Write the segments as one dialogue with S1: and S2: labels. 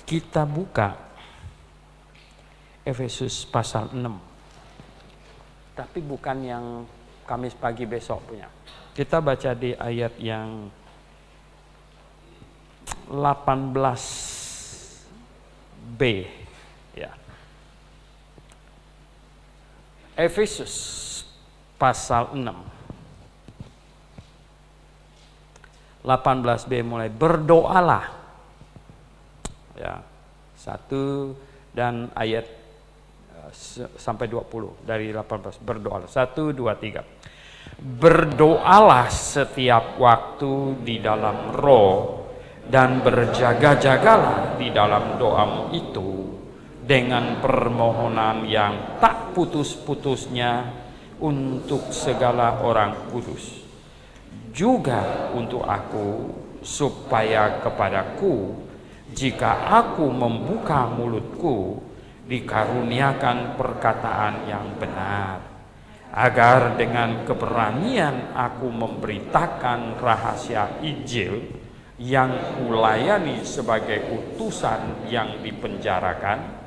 S1: Kita buka Efesus pasal 6. Tapi bukan yang Kamis pagi besok punya. Kita baca di ayat yang 18b ya. Efesus pasal 6 18b mulai, berdoalah ya, 1 dan ayat sampai 20 dari 18, berdoalah 1, 2, 3. Berdoalah setiap waktu di dalam roh dan berjaga-jagalah di dalam doamu itu dengan permohonan yang tak putus-putusnya untuk segala orang kudus, juga untuk aku, supaya kepadaku jika aku membuka mulutku dikaruniakan perkataan yang benar, agar dengan keberanian aku memberitakan rahasia Injil yang kulayani sebagai utusan yang dipenjarakan.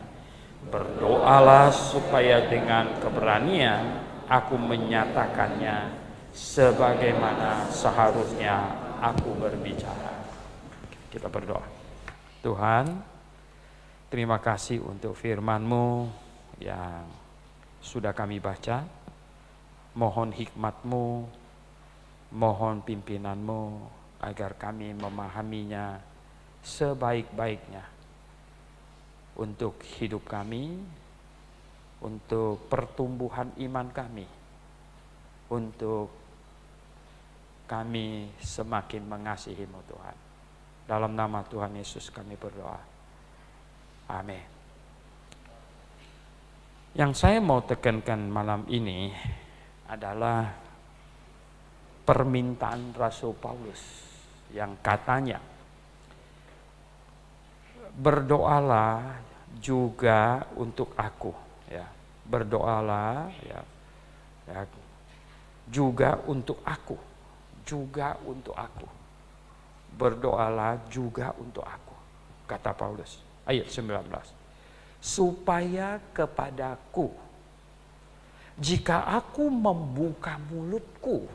S1: Berdoalah supaya dengan keberanian aku menyatakannya sebagaimana seharusnya aku berbicara. Kita berdoa. Tuhan, terima kasih untuk firman-Mu yang sudah kami baca. Mohon hikmat-Mu, mohon pimpinan-Mu agar kami memahaminya sebaik-baiknya untuk hidup kami, untuk pertumbuhan iman kami, untuk kami semakin mengasihi-Mu Tuhan. Dalam nama Tuhan Yesus kami berdoa. Amin. Yang saya mau tekankan malam ini adalah permintaan Rasul Paulus yang katanya, berdoalah juga untuk aku, ya. Berdoalah ya, juga untuk aku, juga untuk aku. Berdoalah juga untuk aku, kata Paulus. Ayat 19. Supaya kepadaku, jika aku membuka mulutku,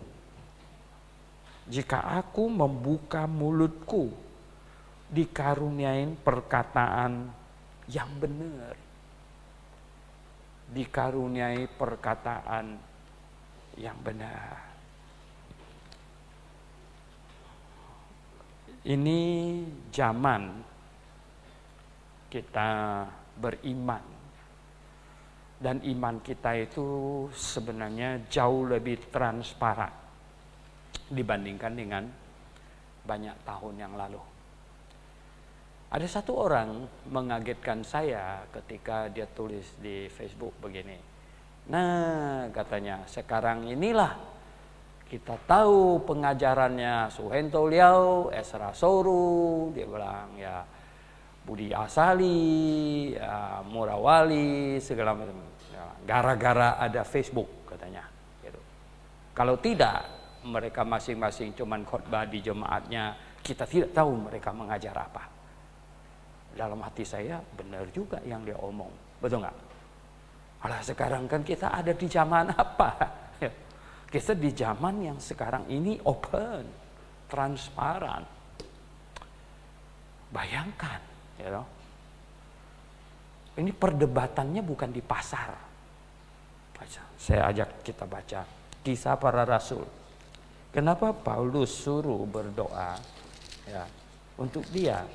S1: dikaruniain perkataan yang benar, dikaruniai perkataan yang benar. Ini zaman kita beriman, dan iman kita itu sebenarnya jauh lebih transparan dibandingkan dengan banyak tahun yang lalu. Ada satu orang mengagetkan saya ketika dia tulis di Facebook begini. Nah, katanya, sekarang inilah kita tahu pengajarannya Suhento Liau, Esra Soru, dia bilang ya, Budi Asali, ya, Murawali, segala macam. Ya, gara-gara ada Facebook katanya. Gitu. Kalau tidak, mereka masing-masing cuman khotbah di jemaatnya, kita tidak tahu mereka mengajar apa. Dalam hati saya, benar juga yang dia omong, betul nggak? Alah, sekarang kan kita ada di zaman apa? Kita di zaman yang sekarang ini open, transparan. Bayangkan, you know? Ini perdebatannya bukan di pasar. Saya ajak kita baca Kisah Para Rasul. Kenapa Paulus suruh berdoa ya, untuk dia?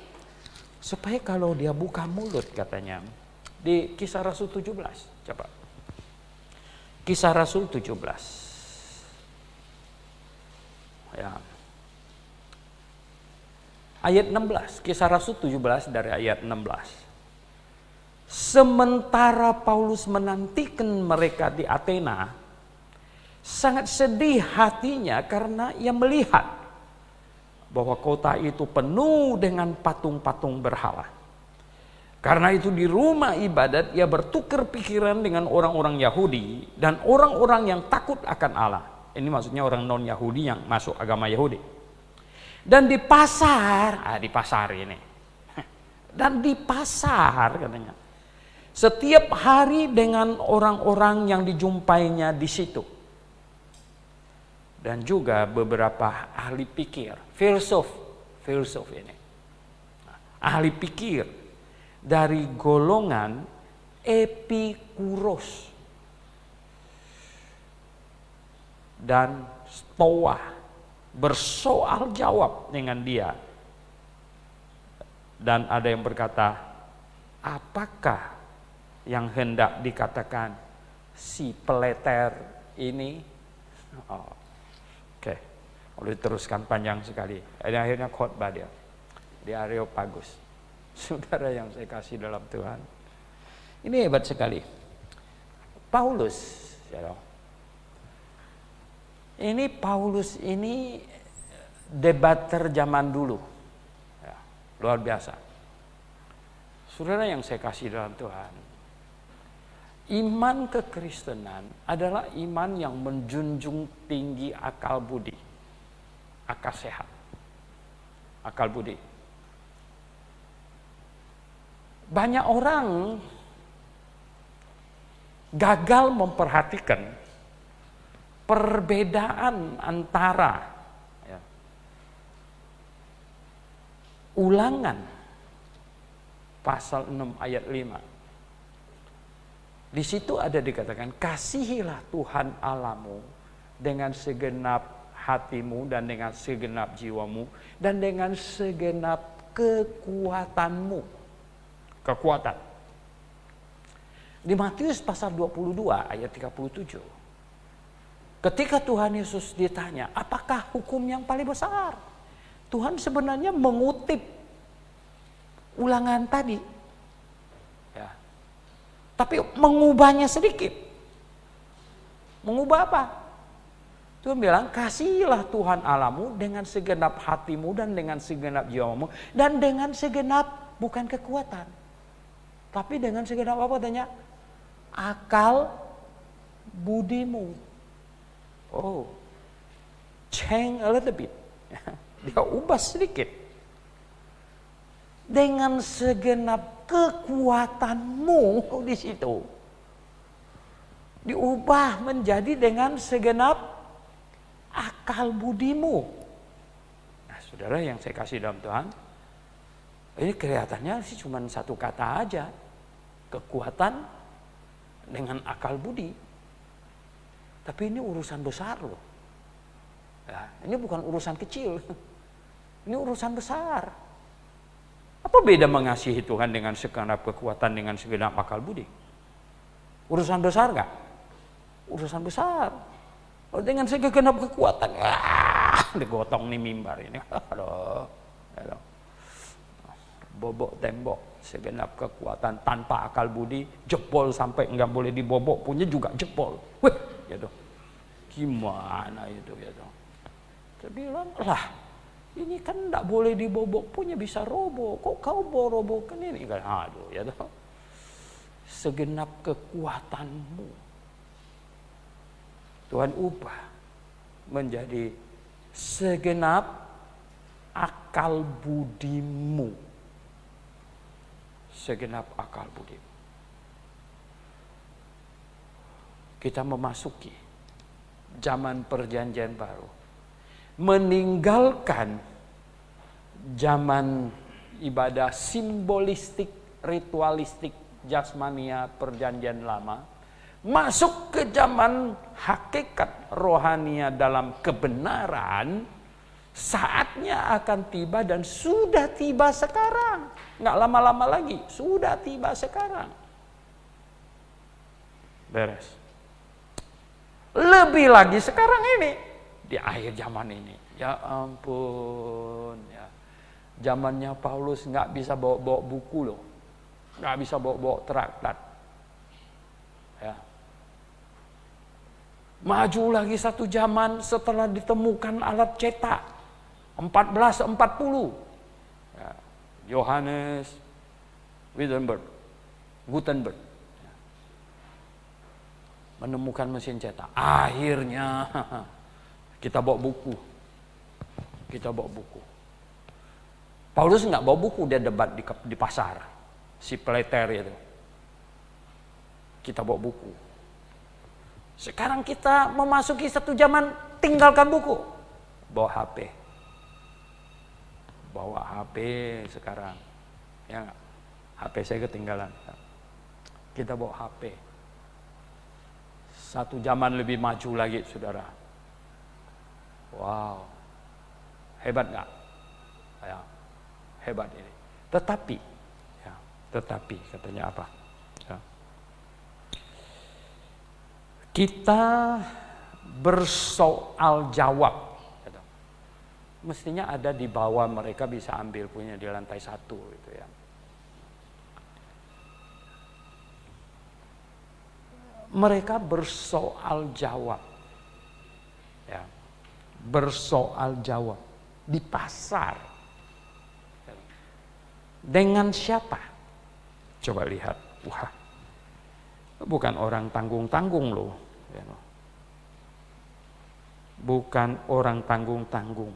S1: Supaya kalau dia buka mulut, katanya. Di Kisah Rasul 17, coba. Kisah Rasul 17. Ya. Ayat 16, Kisah Rasul 17 dari ayat 16. Sementara Paulus menantikan mereka di Athena, sangat sedih hatinya karena ia melihat bahwa kota itu penuh dengan patung-patung berhala. Karena itu di rumah ibadat ia bertukar pikiran dengan orang-orang Yahudi dan orang-orang yang takut akan Allah. Ini maksudnya orang non-Yahudi yang masuk agama Yahudi. Dan di pasar ini, Dan di pasar katanya. Setiap hari dengan orang-orang yang dijumpainya di situ. Dan juga beberapa ahli pikir, filsuf ini. Ahli pikir dari golongan Epikuros dan Stoa bersoal jawab dengan dia. Dan ada yang berkata, apakah yang hendak dikatakan si peleter ini? Oke, boleh teruskan panjang sekali. Akhirnya khotbah dia di Areopagus. Saudara yang saya kasih dalam Tuhan, ini hebat sekali. Paulus, Paulus ini debater zaman dulu, ya, luar biasa. Saudara yang saya kasih dalam Tuhan, iman kekristenan adalah iman yang menjunjung tinggi akal budi, akal sehat, akal budi. Banyak orang gagal memperhatikan perbedaan antara Ulangan pasal 6 ayat 5. Di situ ada dikatakan, kasihilah Tuhan Allahmu dengan segenap hatimu dan dengan segenap jiwamu dan dengan segenap kekuatanmu. Kekuatan. Di Matius pasal 22 ayat 37. Ketika Tuhan Yesus ditanya, apakah hukum yang paling besar? Tuhan sebenarnya mengutip Ulangan tadi. Ya. Tapi mengubahnya sedikit. Mengubah apa? Tuhan bilang, kasihilah Tuhan Allahmu dengan segenap hatimu dan dengan segenap jiwamu dan dengan segenap, bukan kekuatan, tapi dengan segenap apa tanya? Akal budimu. Oh, change a little bit. Dia ubah sedikit. Dengan segenap kekuatanmu di situ. Diubah menjadi dengan segenap akal budimu. Nah, saudara yang saya kasih dalam Tuhan, ini kelihatannya sih cuma satu kata aja. Kekuatan dengan akal budi. Tapi ini urusan besar loh. Ya, ini bukan urusan kecil. Ini urusan besar. Apa beda mengasihi Tuhan dengan segenap kekuatan, dengan segenap akal budi? Urusan besar gak? Urusan besar. Dengan segenap kekuatan, digotong nih mimbar ini. Aduh. Bobok tembok, segenap kekuatan tanpa akal budi, jebol sampai nggak boleh dibobok punya juga jebol. Wih, gitu. Gimana itu gitu? Saya bilang, lah ini kan nggak boleh dibobok punya bisa roboh. Kok kau robohkan ini? Kan aduh, ya toh. Segenap kekuatanmu Tuhan ubah menjadi segenap akal budimu. Segenap akal budi. Kita memasuki zaman perjanjian baru. Meninggalkan zaman ibadah simbolistik, ritualistik, jasmania perjanjian lama. Masuk ke zaman hakikat rohania dalam kebenaran. Saatnya akan tiba dan sudah tiba sekarang. Nggak lama-lama lagi, sudah tiba sekarang. Beres. Lebih lagi sekarang ini, di akhir zaman ini. Ya ampun. Ya. Zamannya Paulus nggak bisa bawa-bawa buku loh. Nggak bisa bawa-bawa traktat. Ya. Maju lagi satu zaman setelah ditemukan alat cetak. 1440. Ya. Johannes Gutenberg. Ya. Menemukan mesin cetak. Akhirnya kita bawa buku. Paulus nggak bawa buku, dia debat di pasar. Si Peleter itu. Kita bawa buku. Sekarang kita memasuki satu zaman tinggalkan buku. Bawa HP. Bawa HP sekarang. Ya nggak? HP saya ketinggalan. Kita bawa HP. Satu zaman lebih maju lagi, saudara. Wow. Hebat nggak? Ya, hebat ini. Tetapi katanya apa? Ya. Kita bersoal jawab. Mestinya ada di bawah, mereka bisa ambil punya di lantai 1 gitu ya. Mereka bersoal jawab. Ya. Bersoal jawab di pasar. Dengan siapa? Coba lihat. Wah. Bukan orang tanggung-tanggung loh. Ya. Bukan orang tanggung-tanggung.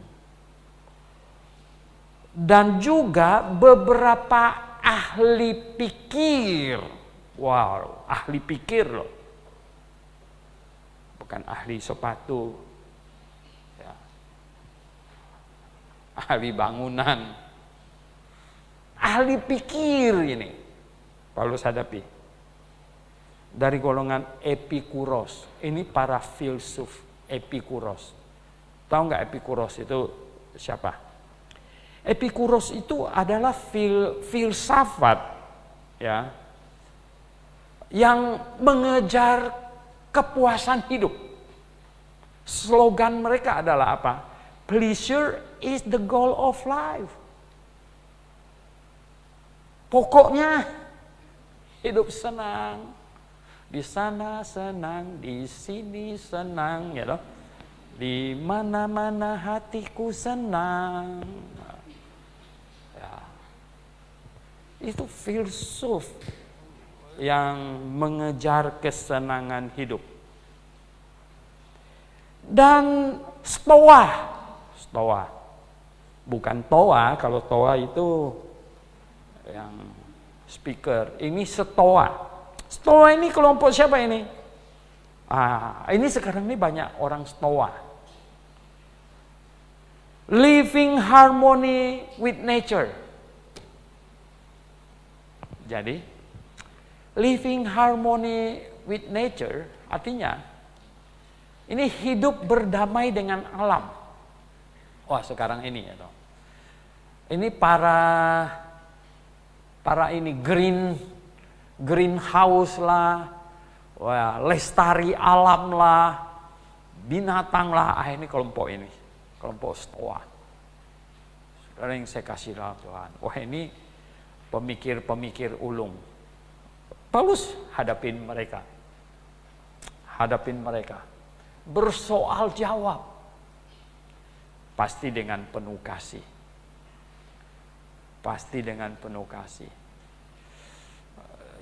S1: Dan juga beberapa ahli pikir. Wow, ahli pikir loh. Bukan ahli sepatu. Ya. Ahli bangunan. Ahli pikir ini. Paulus hadapi. Dari golongan Epikuros. Ini para filsuf Epikuros. Tahu nggak Epikuros itu siapa? Epikuros itu adalah filsafat ya, yang mengejar kepuasan hidup. Slogan mereka adalah apa? Pleasure is the goal of life. Pokoknya hidup senang. Di sana senang, di sini senang, ya loh. Di mana-mana hatiku senang. Ya. Itu filsuf yang mengejar kesenangan hidup. Dan stoa. Bukan toa, kalau toa itu yang speaker. Ini stoa. Stoa ini kelompok siapa ini? Ini sekarang ini banyak orang stoa. Living harmony with nature. Jadi, living harmony with nature artinya ini hidup berdamai dengan alam. Wah, sekarang ini ya toh. Ini para ini greenhouse lah, wah, lestari alam lah, binatang lah. Ini kelompok stoa. Saudara yang saya kasih dalam Tuhan. Wah, ini pemikir ulung. Paulus hadapin mereka. Bersoal jawab. Pasti dengan penuh kasih.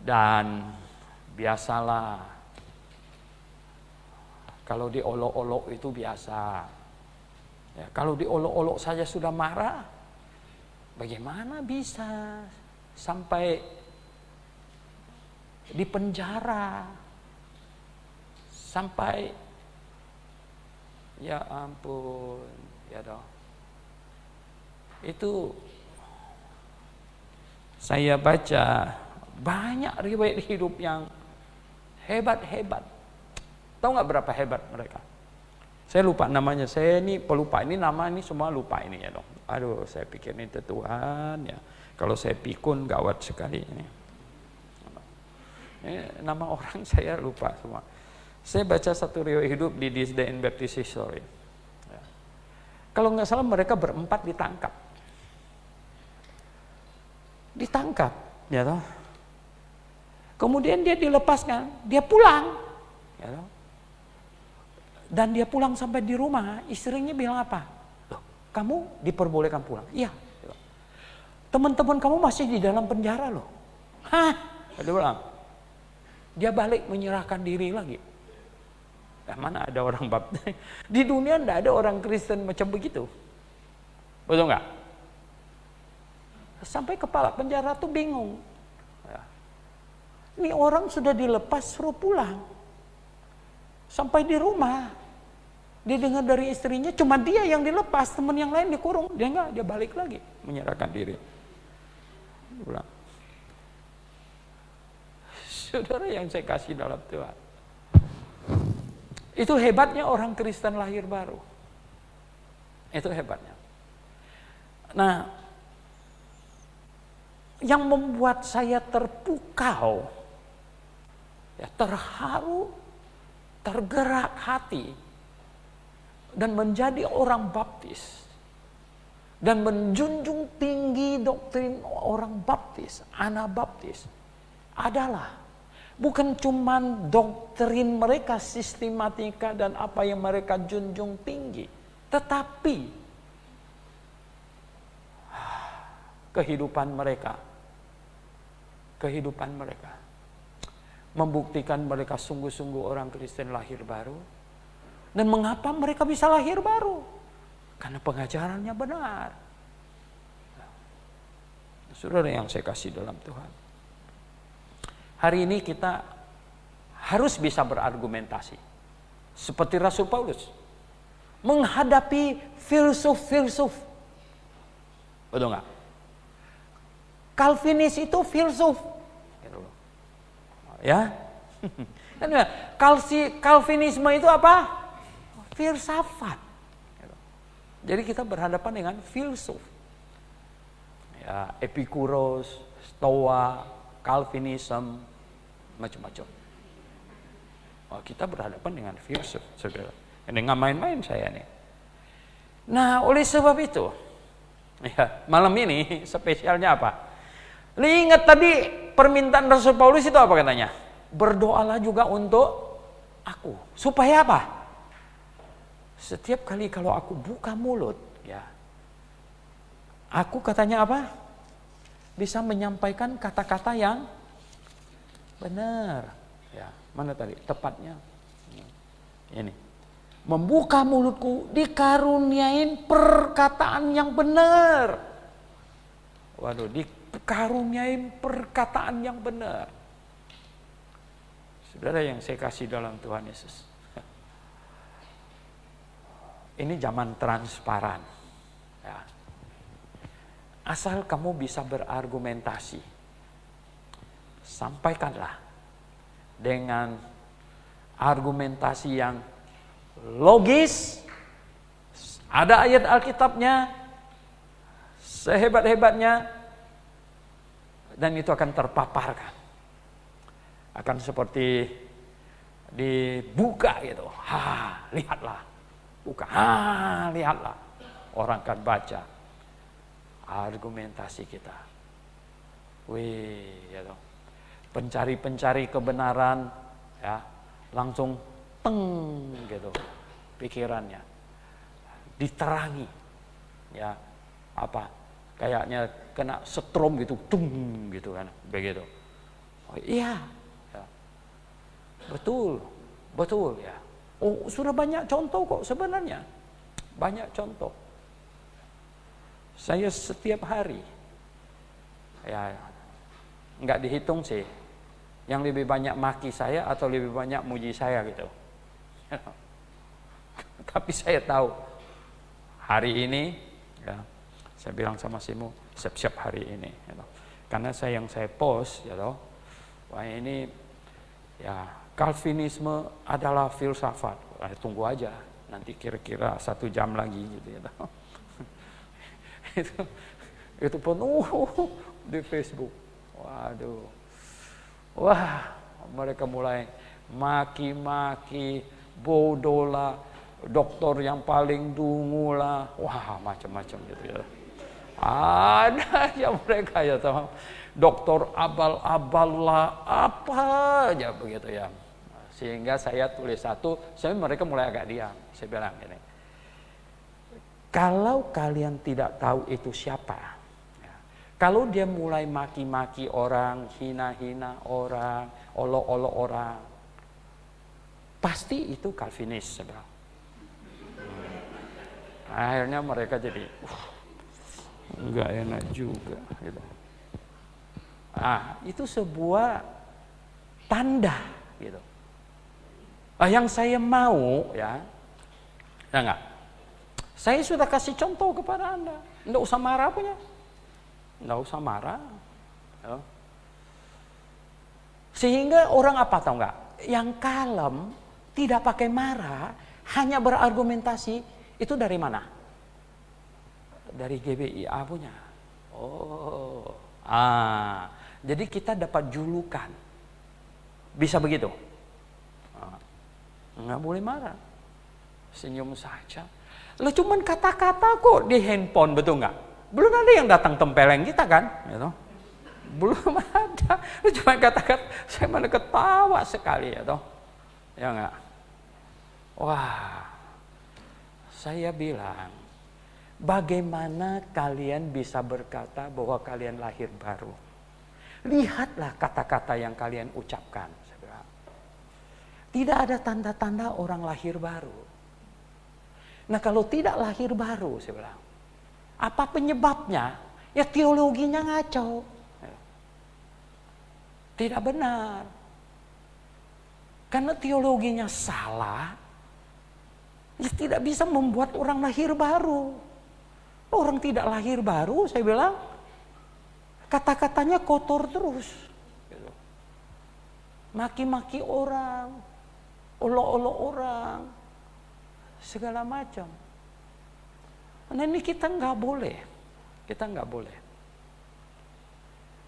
S1: Dan biasalah, kalau diolok-olok itu biasa. Ya, kalau diolok-olok saja sudah marah, bagaimana bisa sampai di penjara? Sampai, ya ampun, ya toh. Itu saya baca banyak riwayat hidup yang hebat-hebat. Tahu nggak berapa hebat mereka? Saya lupa namanya. Saya ini pelupa. Ini nama ini semua lupa ini ya dong. Aduh, saya pikir ini Tuhan ya. Kalau saya pikun gawat sekali ini. Nama orang saya lupa semua. Saya baca satu riwayat hidup di This Day in Baptist History. Ya. Kalau nggak salah mereka berempat ditangkap, ya toh. Kemudian dia dilepaskan, dia pulang. Ya. Dan dia pulang sampai di rumah, istrinya bilang apa? Loh, kamu diperbolehkan pulang? Iya. Teman-teman kamu masih di dalam penjara loh. Hah? Dia bilang. Dia balik menyerahkan diri lagi. Mana ada orang baptis? Di dunia tidak ada orang Kristen macam begitu. Betul nggak? Sampai kepala penjara tuh bingung. Ya. Ini orang sudah dilepas suruh pulang. Sampai di rumah, dia dengar dari istrinya cuma dia yang dilepas, teman yang lain dikurung. Dia enggak, dia balik lagi menyerahkan diri. Pulang. Saudara yang saya kasih dalam Tuhan, itu hebatnya orang Kristen lahir baru. Itu hebatnya. Nah, yang membuat saya terpukau, ya, terharu, tergerak hati, dan menjadi orang baptis, dan menjunjung tinggi doktrin orang baptis, Anabaptis, adalah bukan cuman doktrin mereka, sistematika dan apa yang mereka junjung tinggi, tetapi kehidupan mereka membuktikan mereka sungguh-sungguh orang Kristen lahir baru. Dan mengapa mereka bisa lahir baru? Karena pengajarannya benar. Saudara yang saya kasih dalam Tuhan, hari ini kita harus bisa berargumentasi seperti Rasul Paulus menghadapi filsuf-filsuf. Betul nggak? Calvinis itu filsuf, ya. Calvinisme itu apa? Filsafat. Jadi kita berhadapan dengan filsuf, ya, Epikuros, Stoa, Calvinism, macam-macam. Oh, kita berhadapan dengan filsuf, saudara. Ini nggak main-main saya nih. Nah, oleh sebab itu, ya, malam ini spesialnya apa? Ingat tadi permintaan Rasul Paulus itu apa katanya? Berdoalah juga untuk aku. Supaya apa? Setiap kali kalau aku buka mulut, ya, aku katanya apa? Bisa menyampaikan kata-kata yang benar. Ya, mana tadi tepatnya? Ini. Membuka mulutku dikaruniain perkataan yang benar. Waduh, dikaruniain perkataan yang benar. Saudara yang saya kasih dalam Tuhan Yesus. Ini zaman transparan. Ya. Asal kamu bisa berargumentasi, sampaikanlah dengan argumentasi yang logis, ada ayat Alkitabnya, sehebat-hebatnya, dan itu akan terpaparkan. Akan seperti dibuka gitu. Lihatlah. Buka. Lihatlah. Orang akan baca argumentasi kita. Wih, gitu. Pencari-pencari kebenaran, ya, langsung teng gitu pikirannya. Diterangi. Ya, apa? Kayaknya kena setrum gitu, tung gitu kan, begitu. Oh, iya. Ya. Betul ya. Oh, sudah banyak contoh kok sebenarnya. Banyak contoh. Saya setiap hari, ya, nggak dihitung sih, yang lebih banyak maki saya atau lebih banyak muji saya gitu. Tapi saya tahu hari ini, ya, saya bilang sama Simu, siap-siap hari ini, gitu. Karena yang saya post, ya toh, wah ini, ya, Calvinisme adalah filsafat. Tunggu aja, nanti kira-kira 1 jam lagi gitu ya. itu penuh di Facebook. Waduh, wah, mereka mulai maki-maki, bodoh lah, doktor yang paling dungu lah, wah, macam-macam gitu ya. Ada yang mereka ya tahu, doktor abal-abal lah, apa aja begitu ya. Sehingga saya tulis satu, mereka mulai agak diam. Saya bilang gini, kalau kalian tidak tahu itu siapa, ya, kalau dia mulai maki-maki orang, hina-hina orang, olok-olok orang, pasti itu Calvinis. Saya bilang. Akhirnya mereka jadi, Enggak enak juga gitu. Itu sebuah tanda gitu. Yang saya mau ya enggak. Saya sudah kasih contoh kepada Anda. Enggak usah marah punya. Enggak usah marah. Ya. Sehingga orang apa tahu enggak? Yang kalem, tidak pakai marah, hanya berargumentasi, itu dari mana? Dari GBIA punya. Jadi kita dapat julukan. Bisa begitu? Enggak boleh marah. Senyum saja. Lah cuman kata-kata kok di handphone, betul nggak? Belum ada yang datang tempeleng kita kan? Gitu. Belum ada. Cuma kata-kata, saya mana ketawa sekali ya toh. Ya nggak? Wah, saya bilang, bagaimana kalian bisa berkata bahwa kalian lahir baru? Lihatlah kata-kata yang kalian ucapkan. Saya bilang. Tidak ada tanda-tanda orang lahir baru. Nah kalau tidak lahir baru, saya bilang, apa penyebabnya? Ya teologinya ngaco. Tidak benar. Karena teologinya salah, ya tidak bisa membuat orang lahir baru. Orang tidak lahir baru, saya bilang, kata-katanya kotor terus. Maki-maki orang, olok-olok orang, segala macam. Nah ini kita nggak boleh. Kita nggak boleh.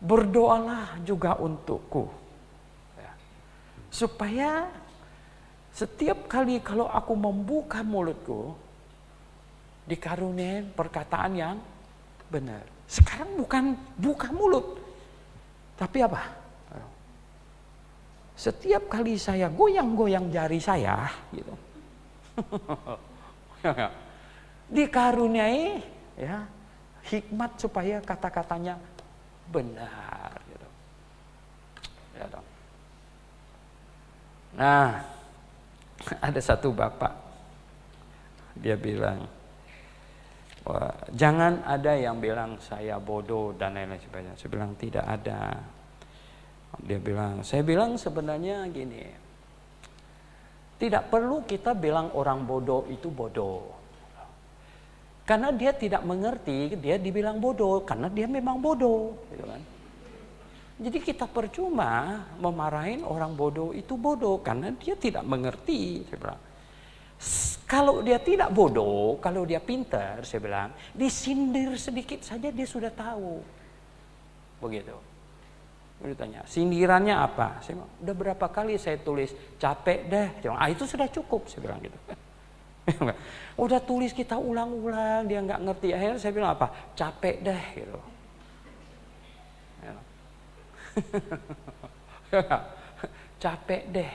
S1: Berdoalah juga untukku. Ya. Supaya setiap kali kalau aku membuka mulutku, dikaruniai perkataan yang benar. Sekarang bukan buka mulut. Tapi apa? Setiap kali saya goyang-goyang jari saya, gitu. Dikaruniai ya hikmat supaya kata-katanya benar gitu. Ya dong. Nah, ada satu bapak dia bilang, wah, jangan ada yang bilang saya bodoh dan lain-lain sebagainya. Saya bilang tidak ada. Dia bilang, saya bilang sebenarnya gini, tidak perlu kita bilang orang bodoh itu bodoh. Karena dia tidak mengerti, dia dibilang bodoh, karena dia memang bodoh. Gitu kan. Jadi kita percuma memarahin orang bodoh itu bodoh, karena dia tidak mengerti. Saya bilang. Kalau dia tidak bodoh, kalau dia pintar, saya bilang, disindir sedikit saja dia sudah tahu. Begitu. Ditanya, sindirannya apa? Saya bilang, udah berapa kali saya tulis, capek deh. Itu sudah cukup, saya bilang gitu. Udah tulis kita ulang-ulang, dia nggak ngerti. Akhirnya saya bilang apa? Capek deh gitu. Capek deh.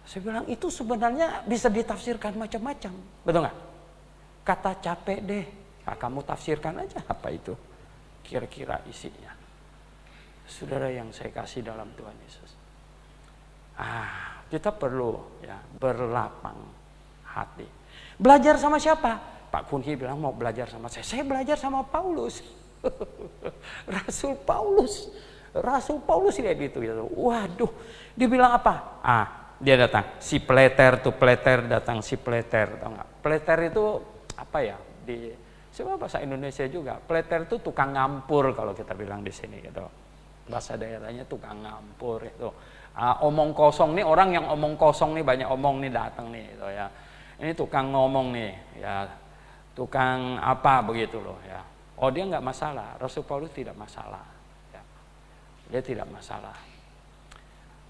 S1: Saya bilang itu sebenarnya bisa ditafsirkan macam-macam, betul nggak? Kata capek deh, nah, kamu tafsirkan aja apa itu kira-kira isinya. Saudara yang saya kasih dalam Tuhan Yesus, kita perlu ya berlapang hati. Belajar sama siapa? Pak Kunhi bilang mau belajar sama saya. Saya belajar sama Paulus, Rasul Paulus. Rasul Paulus lihat itu. Waduh, dia bilang apa? Dia datang, si Pleter tuh, Pleter datang, si Pleter, tahu nggak? Pleter itu apa ya? Di siapa bahasa Indonesia juga. Pleter itu tukang ngampur kalau kita bilang di sini gitu. Bahasa daerahnya tukang ngampur itu. Omong kosong nih, orang yang omong kosong nih, banyak omong nih datang nih gitu ya. Ini tukang ngomong nih, ya. Tukang apa begitu loh ya. Oh dia nggak masalah, Rasul Paulus tidak masalah. Ya. Dia tidak masalah.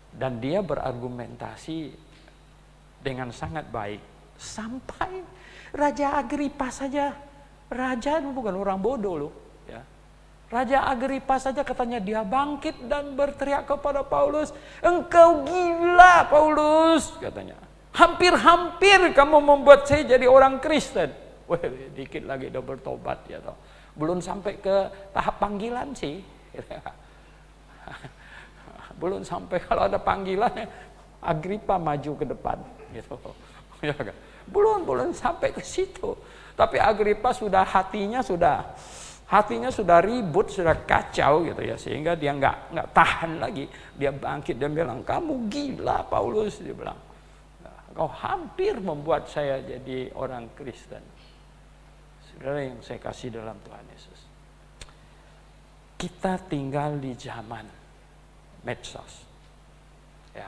S1: Dan dia berargumentasi dengan sangat baik. Sampai Raja Agripa saja, raja itu bukan orang bodoh loh. Ya. Raja Agripa saja katanya dia bangkit dan berteriak kepada Paulus, engkau gila Paulus, katanya. Hampir-hampir kamu membuat saya jadi orang Kristen. Wah, dikit lagi udah bertobat ya toh. Belum sampai ke tahap panggilan sih. Belum sampai, kalau ada panggilan Agripa maju ke depan gitu. Ya kan? Belum sampai ke situ. Tapi Agripa sudah hatinya sudah Hatinya sudah ribut, sudah kacau gitu ya, sehingga dia nggak tahan lagi. Dia bangkit dan bilang, kamu gila Paulus, dia bilang. Kau hampir membuat saya jadi orang Kristen. Saudara yang saya kasih dalam Tuhan Yesus. Kita tinggal di zaman medsos. Ya.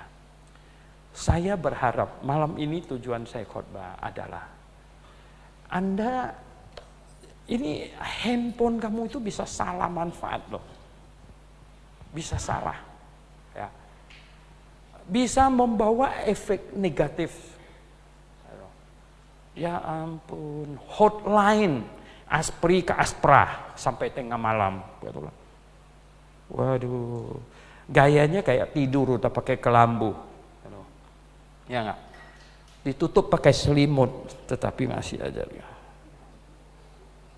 S1: Saya berharap malam ini tujuan saya khotbah adalah Anda ini handphone kamu itu bisa salah manfaat loh. Bisa salah. Ya. Bisa membawa efek negatif. Ya ampun, hotline Aspri ke Aspra sampai tengah malam. Waduh, gayanya kayak tidur udah pakai kelambu. Ya enggak? Ditutup pakai selimut, tetapi masih aja.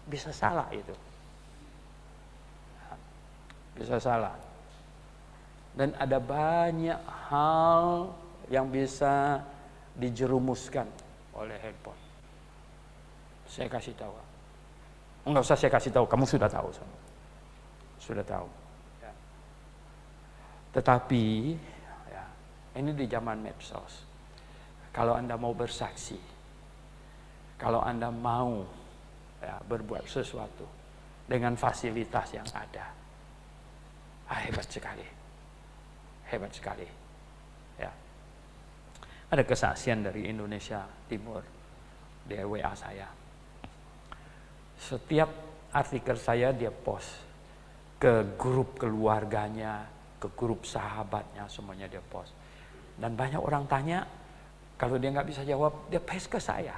S1: Bisa salah itu. Bisa salah. Dan ada banyak hal yang bisa dijerumuskan oleh handphone. Saya kasih tahu. Enggak usah saya kasih tahu, kamu sudah tahu. Sudah tahu. Ya. Tetapi, ya, ini di zaman medsos. Kalau Anda mau bersaksi, kalau Anda mau ya, berbuat sesuatu dengan fasilitas yang ada, hebat sekali, hebat sekali. Ya. Ada kesaksian dari Indonesia Timur di WA saya. Setiap artikel saya dia post ke grup keluarganya, ke grup sahabatnya, semuanya dia post. Dan banyak orang tanya, kalau dia nggak bisa jawab, dia paste ke saya.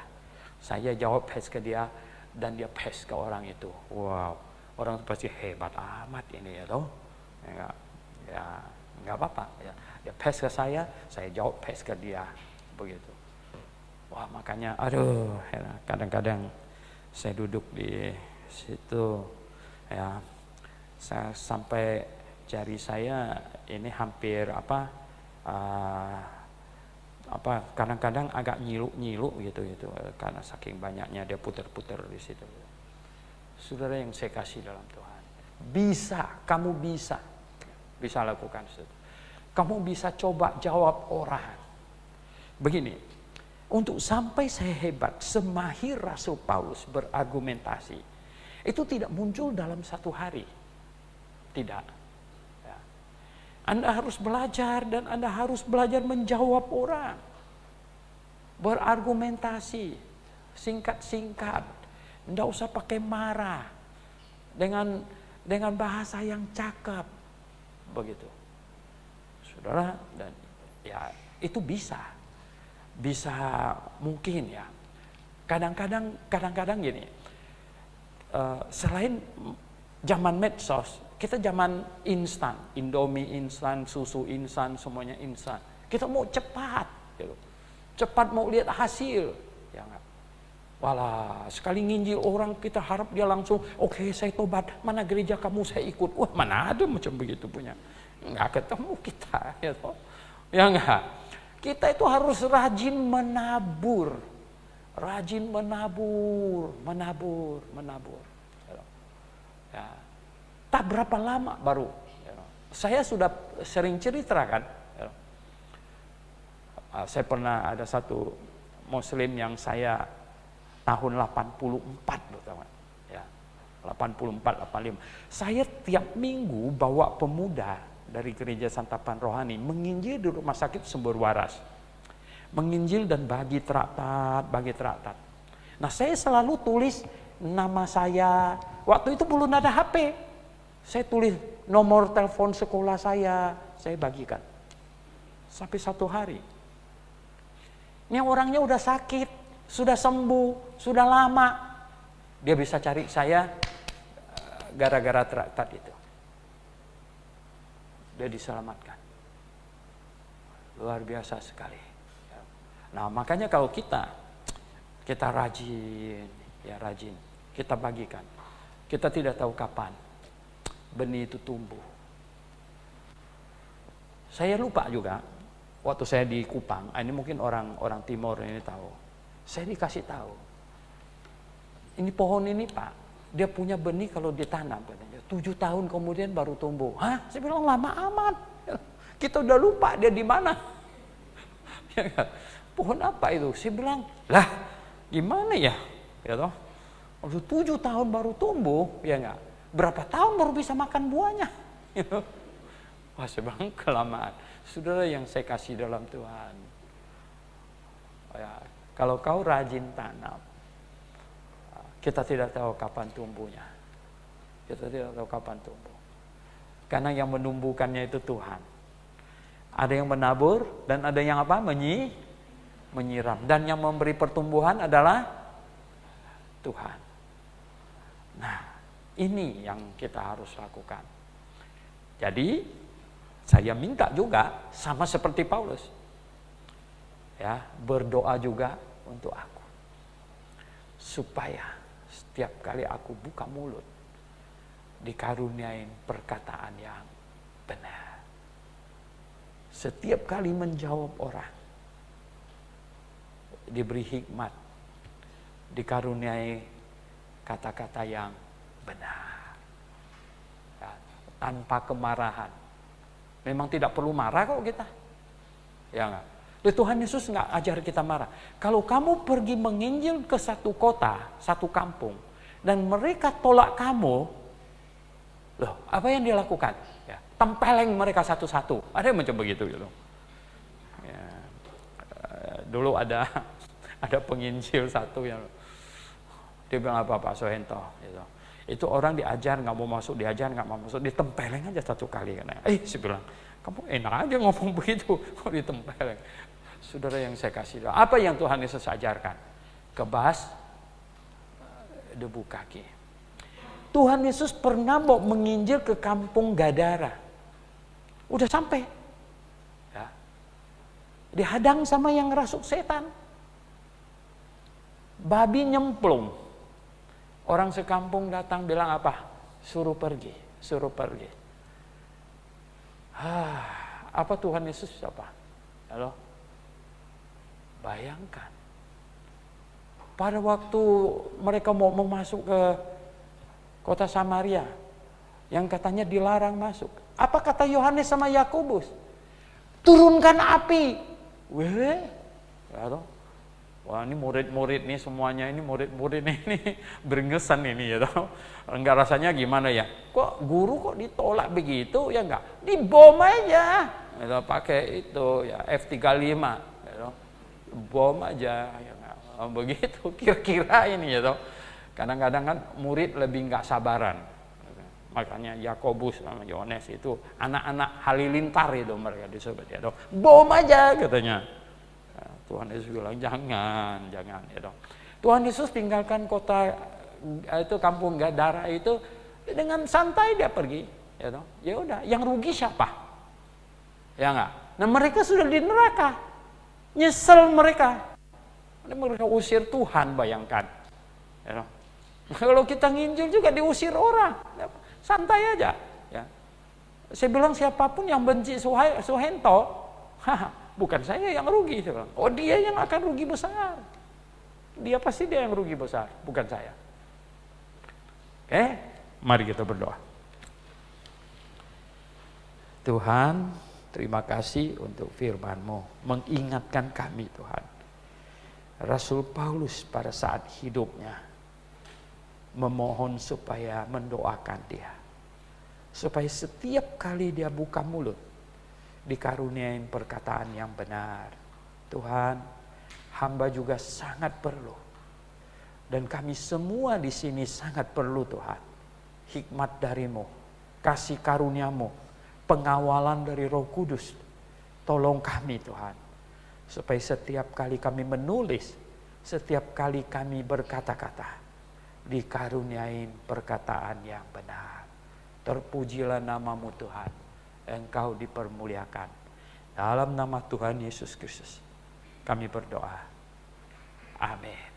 S1: Saya jawab, paste ke dia, dan dia paste ke orang itu. Wow, orang itu pasti hebat amat ini ya toh. Ya nggak apa-apa. Ya. Dia paste ke saya jawab paste ke dia, begitu. Wah makanya, aduh, kadang-kadang saya duduk di situ, ya, saya sampai jari saya ini hampir kadang-kadang agak nyilu gitu karena saking banyaknya dia puter-puter di situ. Saudara yang saya kasih dalam Tuhan, kamu bisa lakukan itu. Kamu bisa coba jawab orang. Begini, untuk sampai saya hebat semahir Rasul Paulus berargumentasi, itu tidak muncul dalam satu hari, tidak. Anda harus belajar dan Anda harus belajar menjawab orang. Berargumentasi, singkat-singkat. Tidak usah pakai marah. Dengan bahasa yang cakep. Begitu. Saudara, dan ya itu bisa. Bisa mungkin ya. Kadang-kadang gini. Selain zaman medsos, kita zaman instan, Indomie instan, susu instan, semuanya instan. Kita mau cepat, gitu. Cepat mau lihat hasil. Ya enggak? Walah, sekali nginjil orang kita harap dia langsung, oke, saya tobat, mana gereja kamu saya ikut. Wah mana ada macam begitu punya. Enggak ketemu kita, ya toh. Ya enggak? Kita itu harus rajin menabur. Rajin menabur. Ya. Tak berapa lama baru. Saya sudah sering cerita kan. Saya pernah ada satu muslim yang saya tahun 84 betul. Ya. 84, 85. Saya tiap minggu bawa pemuda dari gereja Santapan Rohani menginjil di rumah sakit Sumber Waras. Menginjil dan bagi traktat. Nah, saya selalu tulis nama saya. Waktu itu belum ada HP. Saya tulis nomor telepon sekolah saya bagikan. Sampai satu hari. Ini orangnya udah sakit, sudah sembuh, sudah lama. Dia bisa cari saya gara-gara traktat itu. Dia diselamatkan. Luar biasa sekali. Nah, makanya kalau kita rajin, kita bagikan. Kita tidak tahu kapan benih itu tumbuh. Saya lupa juga waktu saya di Kupang, ini mungkin orang Timur ini tahu. Saya dikasih tahu. Ini pohon ini Pak, dia punya benih kalau ditanam katanya 7 tahun kemudian baru tumbuh. Hah? Saya bilang lama amat. Kita udah lupa dia di mana. Ya kan? Pohon apa itu? Saya bilang, lah gimana ya? Ya toh? 7 tahun baru tumbuh, ya enggak? Berapa tahun baru bisa makan buahnya? Wah, saya bilang kelamaan. Saudara yang saya kasih dalam Tuhan. Ya, kalau kau rajin tanam, kita tidak tahu kapan tumbuhnya. Kita tidak tahu kapan tumbuh. Karena yang menumbuhkannya itu Tuhan. Ada yang menabur dan ada yang apa? Menyiram. Dan yang memberi pertumbuhan adalah Tuhan. Nah, ini yang kita harus lakukan. Jadi, saya minta juga sama seperti Paulus. Ya, berdoa juga untuk aku. Supaya setiap kali aku buka mulut dikaruniain perkataan yang benar. Setiap kali menjawab orang diberi hikmat, dikaruniai kata-kata yang benar, ya, tanpa kemarahan. Memang tidak perlu marah kok kita, ya enggak? Tuhan Yesus nggak ajar kita marah. Kalau kamu pergi menginjil ke satu kota, satu kampung, dan mereka tolak kamu, loh, apa yang dia lakukan? Ya, tempeleng mereka satu-satu. Ada yang mencoba gitu. Ya, dulu ada penginjil satu yang dia bilang apa Pak Sohento, gitu. Itu orang diajar nggak mau masuk, ditempeleng aja satu kali. Saya bilang, kamu enak aja ngomong begitu, kok ditempeleng. Saudara yang saya kasih, apa yang Tuhan Yesus ajarkan? Kebas debu kaki. Tuhan Yesus pernah mau menginjil ke kampung Gadara. Udah sampai. Ya. Dihadang sama yang ngerasuk setan. Babi nyemplung. Orang sekampung datang bilang apa? Suruh pergi. Apa Tuhan Yesus apa? Halo? Bayangkan. Pada waktu mereka mau masuk ke kota Samaria, yang katanya dilarang masuk. Apa kata Yohanes sama Yakobus? Turunkan api. Wah, ini murid-murid nih semuanya, ini murid-murid ini berengesan ini ya toh. Enggak, rasanya gimana ya? Kok guru kok ditolak begitu ya enggak? Dibom aja. Ya, pakai itu ya F35 ya toh. Bom aja ya enggak. Begitu kira-kira ini ya toh. Kadang-kadang kan murid lebih enggak sabaran. Makanya Yakobus sama Yohanes itu anak-anak halilintar itu mereka disebut ya toh. Bom aja katanya. Tuhan Yesus bilang jangan ya dong. Tuhan Yesus tinggalkan kota itu kampung Gadara itu dengan santai dia pergi, ya dong. Ya udah, yang rugi siapa? Ya enggak. Nah mereka sudah di neraka, nyesel mereka. Mereka usir Tuhan, bayangkan. Ya dong. Kalau kita nginjil juga diusir orang, santai aja. Ya. Saya bilang siapapun yang benci Sohento, bukan saya yang rugi. Oh dia yang akan rugi besar. Dia pasti dia yang rugi besar, bukan saya. Oke, mari kita berdoa. Tuhan, terima kasih untuk firman-Mu. Mengingatkan kami Tuhan. Rasul Paulus pada saat hidupnya memohon supaya mendoakan dia. Supaya setiap kali dia buka mulut dikaruniain perkataan yang benar. Tuhan, hamba juga sangat perlu. Dan kami semua di sini sangat perlu Tuhan. Hikmat dari-Mu, kasih karunia-Mu, pengawalan dari Roh Kudus. Tolong kami Tuhan. Supaya setiap kali kami menulis, setiap kali kami berkata-kata, dikaruniain perkataan yang benar. Terpujilah nama-Mu Tuhan. Engkau dipermuliakan. Dalam nama Tuhan Yesus Kristus kami berdoa. Amin.